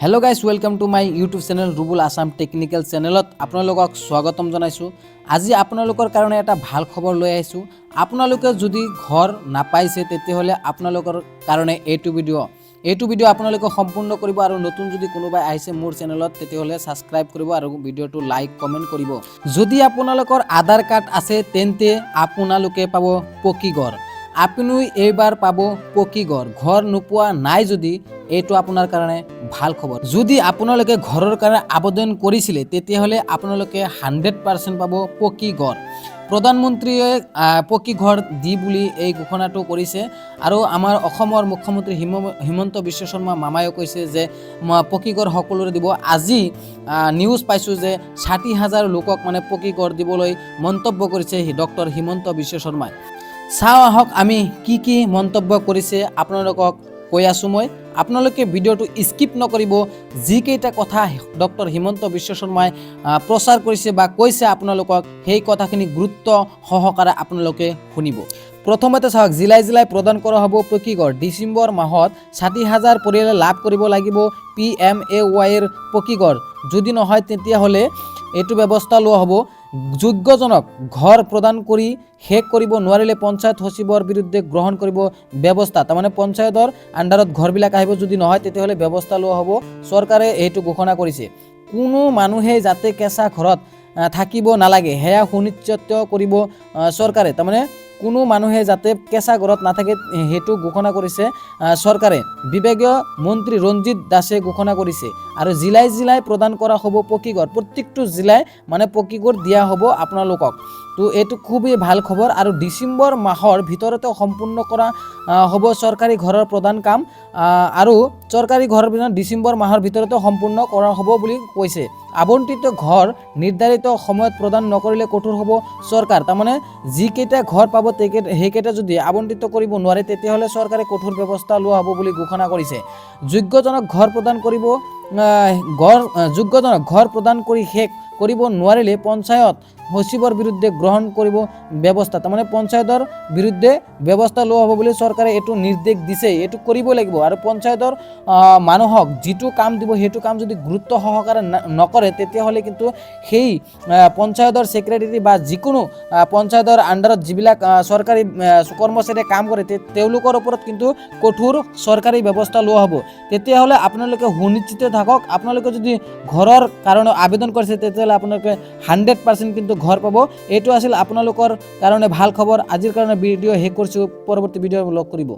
Hello guys welcome to my YouTube channel Rubul Assam technical चैनलत आपनालोকক स्वागतम जनाइছো। আজি আপোনালোকৰ কাৰণে এটা ভাল খবৰ লৈ আহিছো। আপোনালোকে যদি ঘৰ নাপাইছে তেতিয়াহলে আপোনালোকৰ কাৰণে এইটো ভিডিও আপোনালোকে সম্পূৰ্ণ কৰিব আৰু নতুন যদি কোনোবাই আহিছে মোৰ চেনেলত তেতিয়াহলে সাবস্ক্ৰাইব কৰিব আৰু ভিডিওটো লাইক কমেন্ট কৰিব। যদি আপোনালোকৰ আধাৰ কাৰ্ড আছে তেন্তে আপোনালোকে পাব পকি ঘৰ। আপুনি এইবাৰ পাব পকি ঘৰ। ঘৰ নোপোৱা নাই যদি এইটো আপোনাৰ কাৰণে ভাল খবৰ। যদি আপোনালোকে ঘৰৰ কাৰণে আবেদন কৰিছিলে তেতিয়াহলে আপোনালোকে 100% পাব পকি ঘৰ। প্ৰধানমন্ত্ৰীয়ে পকি ঘৰ দি বুলি এই ঘোষণাটো কৰিছে আৰু আমাৰ অসমৰ মুখ্যমন্ত্ৰী হিমন্ত বিশ্ব শৰ্মা মামায়ে কৈছে যে পকি ঘৰ সকলোৰে দিব। আজি নিউজ পাইছো যে 60,000 লোকক মানে পকি ঘৰ দিবলৈ মন্তব্য কৰিছে ডক্টৰ হিমন্ত বিশ্ব শৰ্মাই। চাও আহক আমি কি মন্তব্য কৰিছে আপোনালোকক কৈ আছো মই। আপোনালোকে ভিডিওটো স্কিপ নকৰিব। যিকেইটা কথা ডক্টৰ হিমন্ত বিশ্ব শৰ্মাই প্ৰচাৰ কৰিছে বা কৈছে আপোনালোকক সেই কথাখিনি গুৰুত্ব সহকাৰে আপোনালোকে শুনিব। প্ৰথমতে চাওক, জিলাই প্ৰদান কৰা হ'ব পকি ঘৰ। ডিচেম্বৰ মাহত 60,000 পৰিয়ালে লাভ কৰিব লাগিব PMAY ৰ পকি ঘৰ। যদি নহয় তেতিয়াহ'লে এইটো ব্যৱস্থা লোৱা হ'ব। যোগ্যজনক ঘৰ প্ৰদান কৰি শেষ কৰিব নোৱাৰিলে পঞ্চায়ত সচিবৰ বিৰুদ্ধে গ্ৰহণ কৰিব ব্যৱস্থা। তাৰমানে পঞ্চায়তৰ আণ্ডাৰত ঘৰবিলাক আহিব, যদি নহয় তেতিয়াহ'লে ব্যৱস্থা লোৱা হ'ব। চৰকাৰে এইটো ঘোষণা কৰিছে। কোনো মানুহে যাতে কেঁচা ঘৰত থাকিব নালাগে সেয়া সুনিশ্চিত কৰিব চৰকাৰে। তাৰমানে কোনো মানুহে যাতে কেঁচা ঘৰত নাথাকে সেইটো ঘোষণা কৰিছে চৰকাৰে। বিভাগীয় মন্ত্ৰী ৰঞ্জিত দাসে ঘোষণা কৰিছে। আৰু জিলাই প্ৰদান কৰা হ'ব পকি ঘৰ। প্ৰত্যেকটো জিলাই মানে পকি ঘৰ দিয়া হ'ব আপোনালোকক। তো এইটো খুবেই ভাল খবৰ। আৰু ডিচেম্বৰ মাহৰ ভিতৰতে সম্পূৰ্ণ কৰা হ'ব চৰকাৰী ঘৰৰ প্ৰদান কাম। আৰু চৰকাৰী ঘৰৰ ডিচেম্বৰ মাহৰ ভিতৰতে সম্পূৰ্ণ কৰা হ'ব বুলি কৈছে। আবণ্টিত ঘৰ নিৰ্ধাৰিত সময়ত প্ৰদান নকৰিলে কঠোৰ হ'ব চৰকাৰ। তাৰমানে যিকেইটা ঘৰ পাব সেইকেইটা যদি আবণ্টিত কৰিব নোৱাৰে তেতিয়াহ'লে চৰকাৰে কঠোৰ ব্যৱস্থা লোৱা হ'ব বুলি ঘোষণা কৰিছে। যোগ্যজনক ঘৰ প্ৰদান কৰি শেষ কৰিব নোৱাৰিলে পঞ্চায়ত সচিবৰ বিৰুদ্ধে গ্ৰহণ কৰিব ব্যৱস্থা। তাৰমানে পঞ্চায়তৰ বিৰুদ্ধে ব্যৱস্থা লোৱা হ'ব বুলি চৰকাৰে এইটো নিৰ্দেশ দিছে। এইটো কৰিব লাগিব। আৰু পঞ্চায়তৰ মানুহক যিটো কাম দিব সেইটো কাম যদি গুৰুত্ব সহকাৰে নকৰে তেতিয়াহ'লে কিন্তু সেই পঞ্চায়তৰ ছেক্ৰেটাৰী বা যিকোনো পঞ্চায়তৰ আণ্ডাৰত যিবিলাক চৰকাৰী কৰ্মচাৰীয়ে কাম কৰে তেওঁলোকৰ ওপৰত কিন্তু কঠোৰ চৰকাৰী ব্যৱস্থা লোৱা হ'ব। তেতিয়াহ'লে আপোনালোকে সুনিশ্চিত থাকক। আপোনালোকে যদি ঘৰৰ কাৰণে আবেদন কৰিছে তেতিয়াহ'লে আপোনালোকে 100% কিন্তু ঘৰ পাব। এইটো আছিল আপোনালোকৰ কাৰণে ভাল খবৰ। আজিৰ কাৰণে ভিডিঅ' শেষ কৰিছোঁ। পৰৱৰ্তী ভিডিঅ' লগ কৰিব।